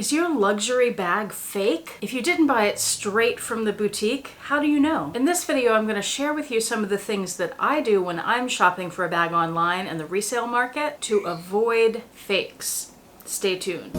Is your luxury bag fake? If you didn't buy it straight from the boutique, how do you know? In this video, I'm going to share with you some of the things that I do when I'm shopping for a bag online in the resale market to avoid fakes. Stay tuned.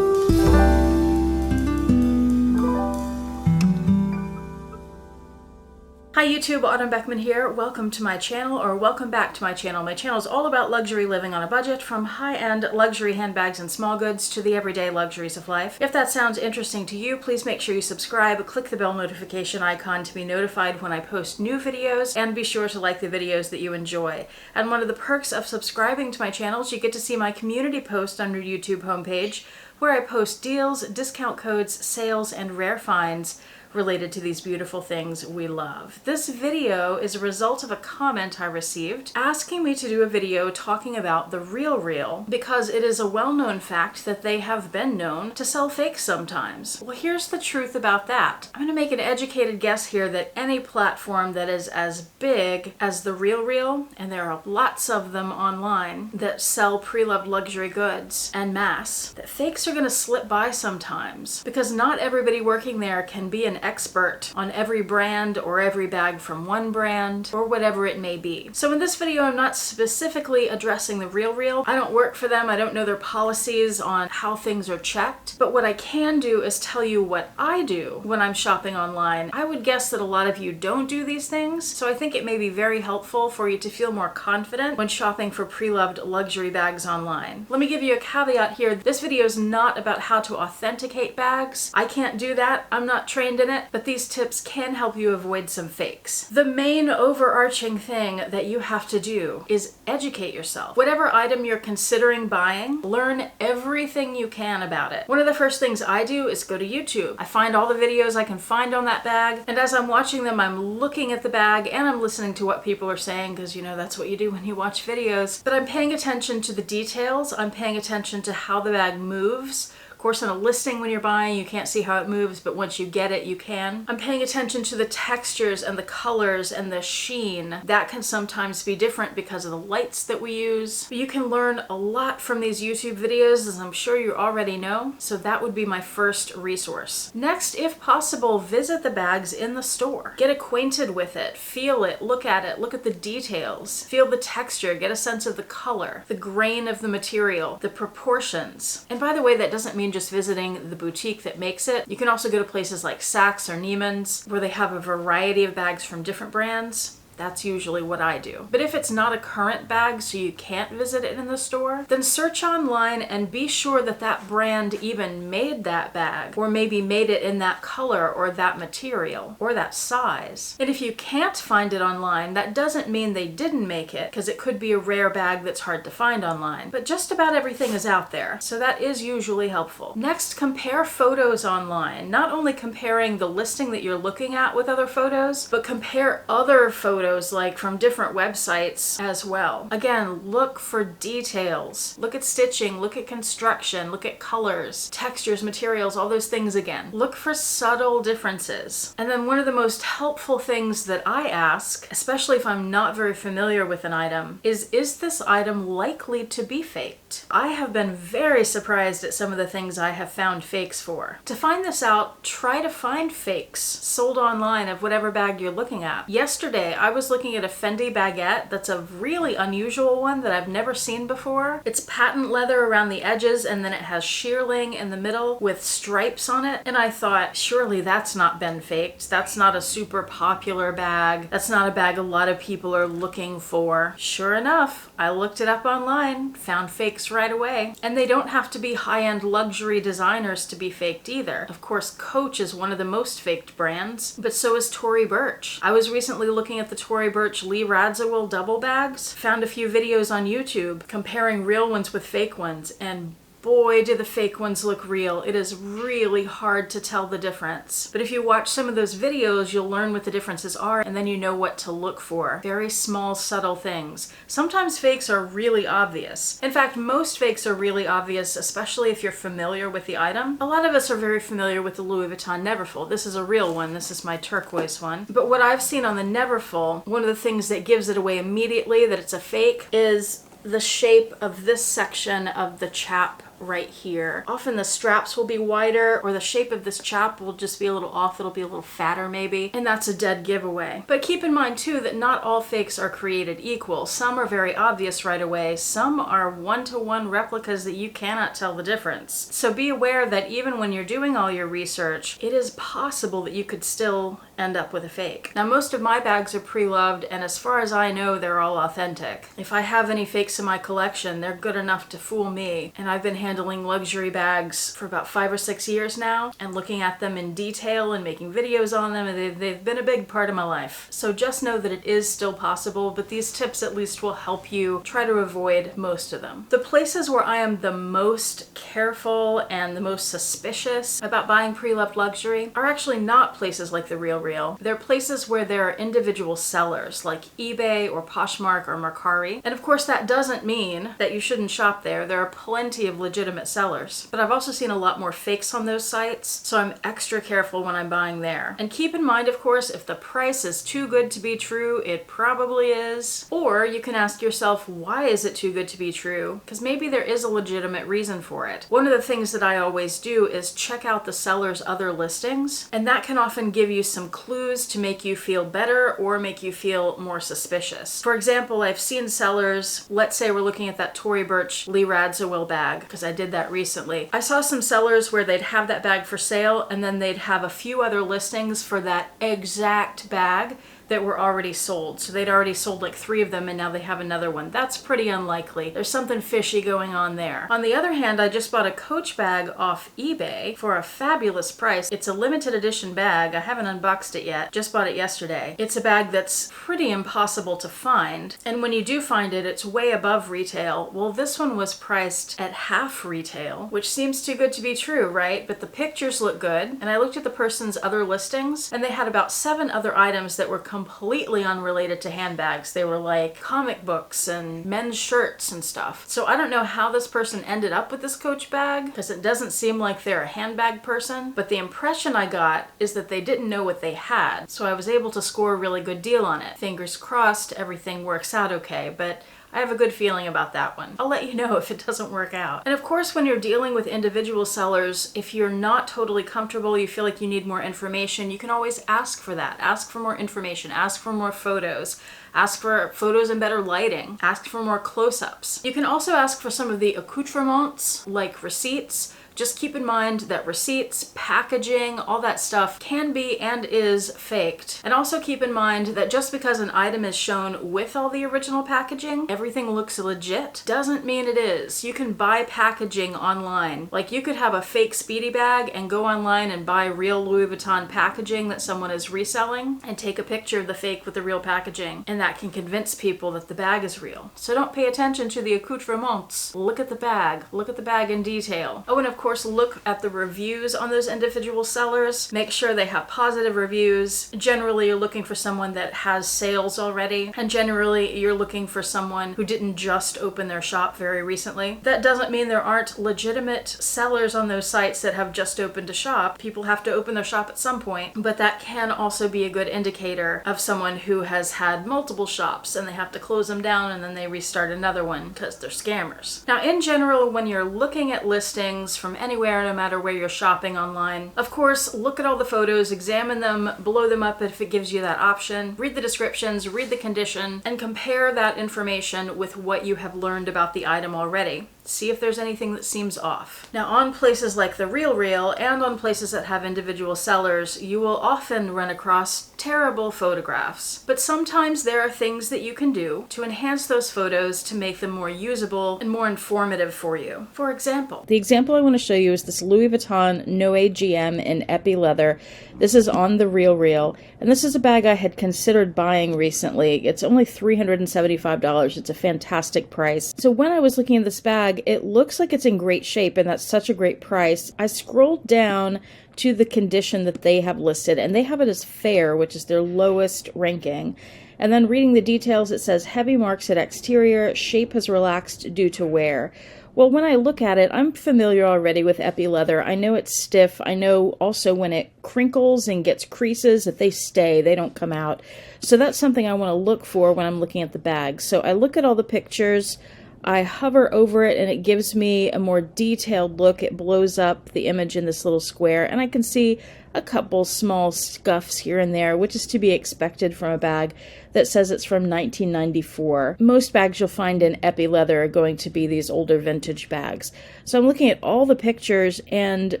Hi YouTube, Autumn Beckman here. Welcome to my channel, or welcome back to my channel. My channel is all about luxury living on a budget, from high-end luxury handbags and small goods to the everyday luxuries of life. If that sounds interesting to you, please make sure you subscribe, click the bell notification icon to be notified when I post new videos, and be sure to like the videos that you enjoy. And one of the perks of subscribing to my channel is you get to see my community post on your YouTube homepage, where I post deals, discount codes, sales, and rare finds related to these beautiful things we love. This video is a result of a comment I received asking me to do a video talking about the RealReal because it is a well-known fact that they have been known to sell fakes sometimes. Well, here's the truth about that. I'm gonna make an educated guess here that any platform that is as big as the RealReal, and there are lots of them online that sell pre-loved luxury goods en masse, that fakes are gonna slip by sometimes because not everybody working there can be an expert on every brand or every bag from one brand or whatever it may be. So in this video, I'm not specifically addressing the RealReal. I don't work for them. I don't know their policies on how things are checked. But what I can do is tell you what I do when I'm shopping online. I would guess that a lot of you don't do these things, so I think it may be very helpful for you to feel more confident when shopping for pre-loved luxury bags online. Let me give you a caveat here. This video is not about how to authenticate bags. I can't do that. I'm not trained in it. But these tips can help you avoid some fakes. The main overarching thing that you have to do is educate yourself. Whatever item you're considering buying, learn everything you can about it. One of the first things I do is go to YouTube. I find all the videos I can find on that bag, and as I'm watching them, I'm looking at the bag and I'm listening to what people are saying, because you know that's what you do when you watch videos. But I'm paying attention to the details. I'm paying attention to how the bag moves. Of course, in a listing when you're buying, you can't see how it moves, but once you get it, you can. I'm paying attention to the textures and the colors and the sheen. That can sometimes be different because of the lights that we use. But you can learn a lot from these YouTube videos, as I'm sure you already know, so that would be my first resource. Next, if possible, visit the bags in the store. Get acquainted with it, feel it, look at the details, feel the texture, get a sense of the color, the grain of the material, the proportions. And by the way, that doesn't mean just visiting the boutique that makes it. You can also go to places like Saks or Neiman's, where they have a variety of bags from different brands. That's usually what I do. But if it's not a current bag, so you can't visit it in the store, then search online and be sure that that brand even made that bag, or maybe made it in that color or that material or that size. And if you can't find it online, that doesn't mean they didn't make it, because it could be a rare bag that's hard to find online. But just about everything is out there, so that is usually helpful. Next, compare photos online. Not only comparing the listing that you're looking at with other photos, but compare other photos like from different websites as well. Again, look for details. Look at stitching, look at construction, look at colors, textures, materials, all those things again. Look for subtle differences. And then one of the most helpful things that I ask, especially if I'm not very familiar with an item, is this item likely to be faked? I have been very surprised at some of the things I have found fakes for. To find this out, try to find fakes sold online of whatever bag you're looking at. Yesterday, I was looking at a Fendi baguette that's a really unusual one that I've never seen before. It's patent leather around the edges, and then it has shearling in the middle with stripes on it. And I thought, surely that's not been faked. That's not a super popular bag. That's not a bag a lot of people are looking for. Sure enough, I looked it up online, found fakes right away. And they don't have to be high-end luxury designers to be faked either. Of course, Coach is one of the most faked brands, but so is Tory Burch. I was recently looking at the Tory Burch Lee Radziwill double bags, found a few videos on YouTube comparing real ones with fake ones, and boy, do the fake ones look real. It is really hard to tell the difference. But if you watch some of those videos, you'll learn what the differences are, and then you know what to look for. Very small, subtle things. Sometimes fakes are really obvious. In fact, most fakes are really obvious, especially if you're familiar with the item. A lot of us are very familiar with the Louis Vuitton Neverfull. This is a real one. This is my turquoise one. But what I've seen on the Neverfull, one of the things that gives it away immediately that it's a fake is the shape of this section of the chap right here. Often the straps will be wider, or the shape of this chap will just be a little off. It'll be a little fatter maybe, and that's a dead giveaway. But keep in mind too that not all fakes are created equal. Some are very obvious right away. Some are one-to-one replicas that you cannot tell the difference. So be aware that even when you're doing all your research, it is possible that you could still end up with a fake. Now, most of my bags are pre-loved, and as far as I know, they're all authentic. If I have any fakes in my collection, they're good enough to fool me. And I've been handling luxury bags for about 5 or 6 years now, and looking at them in detail and making videos on them, and they've been a big part of my life. So just know that it is still possible, but these tips at least will help you try to avoid most of them. The places where I am the most careful and the most suspicious about buying pre-loved luxury are actually not places like the RealReal. They're places where there are individual sellers like eBay or Poshmark or Mercari. And of course that doesn't mean that you shouldn't shop there. There are plenty of legitimate sellers. But I've also seen a lot more fakes on those sites, so I'm extra careful when I'm buying there. And keep in mind, of course, if the price is too good to be true, it probably is. Or you can ask yourself, why is it too good to be true? Because maybe there is a legitimate reason for it. One of the things that I always do is check out the seller's other listings, and that can often give you some clues to make you feel better or make you feel more suspicious. For example, I've seen sellers, let's say we're looking at that Tory Burch Lee Radziwill bag, because I did that recently. I saw some sellers where they'd have that bag for sale, and then they'd have a few other listings for that exact bag that were already sold. So they'd already sold like 3 of them and now they have another one. That's pretty unlikely. There's something fishy going on there. On the other hand, I just bought a Coach bag off eBay for a fabulous price. It's a limited edition bag. I haven't unboxed it yet. Just bought it yesterday. It's a bag that's pretty impossible to find. And when you do find it, it's way above retail. Well, this one was priced at half retail, which seems too good to be true, right? But the pictures look good. And I looked at the person's other listings and they had about 7 other items that were completely unrelated to handbags. They were like comic books and men's shirts and stuff. So I don't know how this person ended up with this Coach bag because it doesn't seem like they're a handbag person, but the impression I got is that they didn't know what they had. So I was able to score a really good deal on it. Fingers crossed everything works out okay, but I have a good feeling about that one. I'll let you know if it doesn't work out. And of course, when you're dealing with individual sellers, if you're not totally comfortable, you feel like you need more information, you can always ask for that. Ask for more information, ask for more photos, ask for photos in better lighting, ask for more close-ups. You can also ask for some of the accoutrements, like receipts. Just keep in mind that receipts, packaging, all that stuff can be and is faked. And also keep in mind that just because an item is shown with all the original packaging, everything looks legit, doesn't mean it is. You can buy packaging online. Like you could have a fake Speedy bag and go online and buy real Louis Vuitton packaging that someone is reselling and take a picture of the fake with the real packaging. And that can convince people that the bag is real. So don't pay attention to the accoutrements. Look at the bag. Look at the bag in detail. Oh, and of course, look at the reviews on those individual sellers. Make sure they have positive reviews. Generally, you're looking for someone that has sales already, and generally, you're looking for someone who didn't just open their shop very recently. That doesn't mean there aren't legitimate sellers on those sites that have just opened a shop. People have to open their shop at some point, but that can also be a good indicator of someone who has had multiple shops and they have to close them down and then they restart another one because they're scammers. Now, in general, when you're looking at listings from anywhere, no matter where you're shopping online, of course, look at all the photos, examine them, blow them up if it gives you that option, read the descriptions, read the condition, and compare that information with what you have learned about the item already. See if there's anything that seems off. Now, on places like the RealReal and on places that have individual sellers, you will often run across terrible photographs. But sometimes there are things that you can do to enhance those photos to make them more usable and more informative for you. For example, the example I want to show you is this Louis Vuitton Noe GM in epi leather. This is on the RealReal, and this is a bag I had considered buying recently. It's only $375. It's a fantastic price. So when I was looking at this bag, it looks like it's in great shape, and that's such a great price. I scrolled down to the condition that they have listed, and they have it as fair, which is their lowest ranking. And then reading the details, it says heavy marks at exterior, shape has relaxed due to wear. Well, when I look at it, I'm familiar already with epi leather. I know it's stiff. I know also when it crinkles and gets creases that they stay, they don't come out. So that's something I want to look for when I'm looking at the bag. So I look at all the pictures. I hover over it and it gives me a more detailed look. It blows up the image in this little square, and I can see a couple small scuffs here and there, which is to be expected from a bag that says it's from 1994. Most bags you'll find in epi leather are going to be these older vintage bags. So I'm looking at all the pictures, and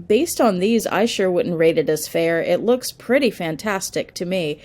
based on these, I sure wouldn't rate it as fair. It looks pretty fantastic to me.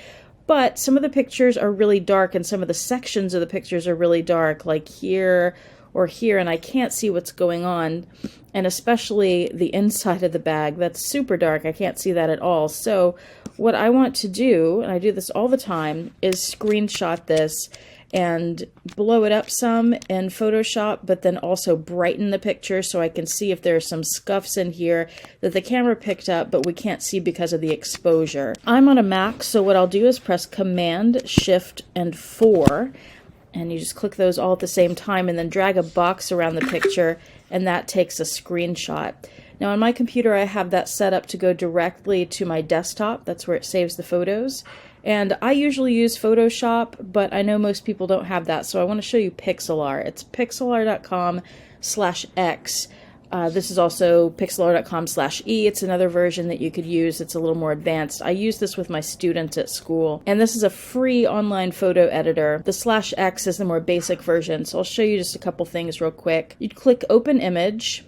But some of the pictures are really dark, and some of the sections of the pictures are really dark, like here or here, and I can't see what's going on. And especially the inside of the bag, that's super dark. I can't see that at all. So what I want to do, and I do this all the time, is screenshot this and blow it up some in Photoshop, but then also brighten the picture so I can see if there are some scuffs in here that the camera picked up, but we can't see because of the exposure. I'm on a Mac, so what I'll do is press Command, Shift, and 4, and you just click those all at the same time and then drag a box around the picture, and that takes a screenshot. Now on my computer, I have that set up to go directly to my desktop. That's where it saves the photos. And I usually use Photoshop, but I know most people don't have that, so I want to show you Pixlr. It's pixlr.com/x. This is also pixlr.com/e. It's another version that you could use. It's a little more advanced. I use this with my students at school. And this is a free online photo editor. The /x is the more basic version, so I'll show you just a couple things real quick. You'd click Open Image,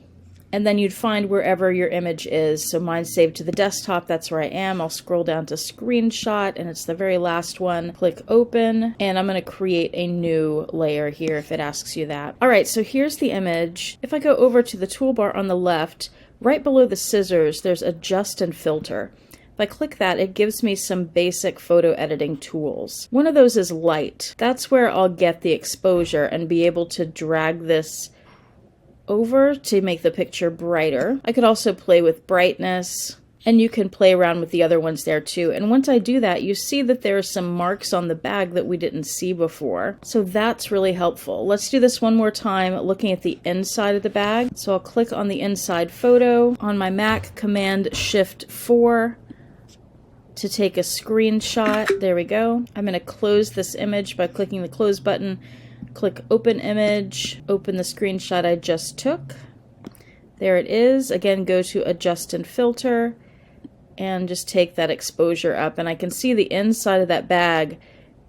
and then you'd find wherever your image is. So mine's saved to the desktop, that's where I am. I'll scroll down to Screenshot, and it's the very last one. Click Open, and I'm gonna create a new layer here if it asks you that. All right, so here's the image. If I go over to the toolbar on the left, right below the scissors, there's Adjust and Filter. If I click that, it gives me some basic photo editing tools. One of those is light. That's where I'll get the exposure and be able to drag this over to make the picture brighter. I could also play with brightness, and you can play around with the other ones there too. And once I do that, you see that there are some marks on the bag that we didn't see before. So that's really helpful. Let's do this one more time, looking at the inside of the bag. So I'll click on the inside photo. On my Mac, Command Shift 4 to take a screenshot. There we go. I'm going to close this image by clicking the close button. Click Open Image, open the screenshot I just took. There it is. Again, go to Adjust and Filter, and just take that exposure up. And I can see the inside of that bag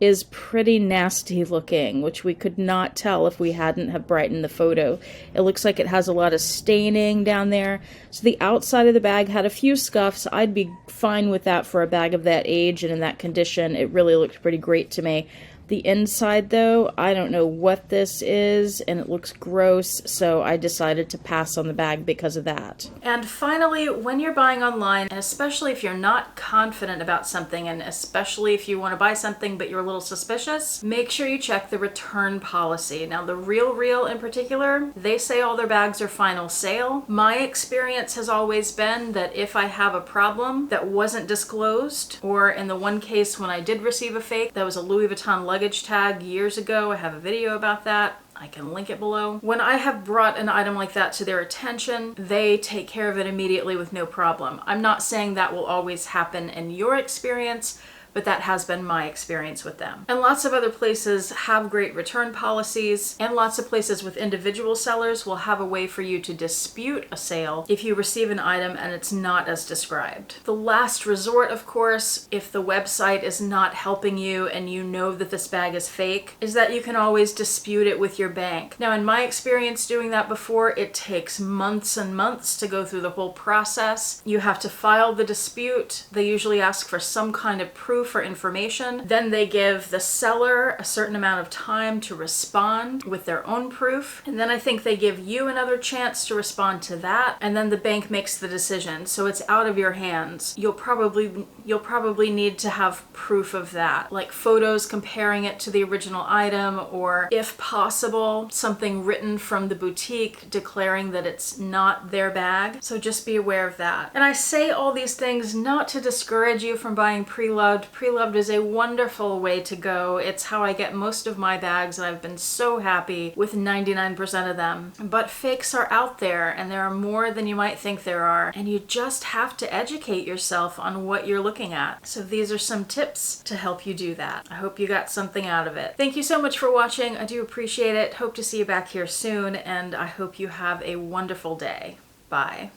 is pretty nasty looking, which we could not tell if we hadn't have brightened the photo. It looks like it has a lot of staining down there. So the outside of the bag had a few scuffs. I'd be fine with that for a bag of that age and in that condition. It really looked pretty great to me. The inside, though, I don't know what this is, and it looks gross, so I decided to pass on the bag because of that. And finally, when you're buying online, and especially if you're not confident about something, and especially if you want to buy something but you're a little suspicious, make sure you check the return policy. Now, the RealReal in particular, they say all their bags are final sale. My experience has always been that if I have a problem that wasn't disclosed, or in the one case when I did receive a fake, that was a Louis Vuitton luggage tag years ago. I have a video about that. I can link it below. When I have brought an item like that to their attention, they take care of it immediately with no problem. I'm not saying that will always happen in your experience, but that has been my experience with them. And lots of other places have great return policies, and lots of places with individual sellers will have a way for you to dispute a sale if you receive an item and it's not as described. The last resort, of course, if the website is not helping you and you know that this bag is fake, is that you can always dispute it with your bank. Now, in my experience doing that before, it takes months and months to go through the whole process. You have to file the dispute. They usually ask for some kind of proof for information. Then they give the seller a certain amount of time to respond with their own proof. And then I think they give you another chance to respond to that. And then the bank makes the decision. So it's out of your hands. You'll probably need to have proof of that, like photos comparing it to the original item, or if possible, something written from the boutique declaring that it's not their bag. So just be aware of that. And I say all these things not to discourage you from buying pre-loved, pre-loved is a wonderful way to go. It's how I get most of my bags, and I've been so happy with 99% of them. But fakes are out there, and there are more than you might think there are, and you just have to educate yourself on what you're looking at. So these are some tips to help you do that. I hope you got something out of it. Thank you so much for watching. I do appreciate it. Hope to see you back here soon, and I hope you have a wonderful day. Bye.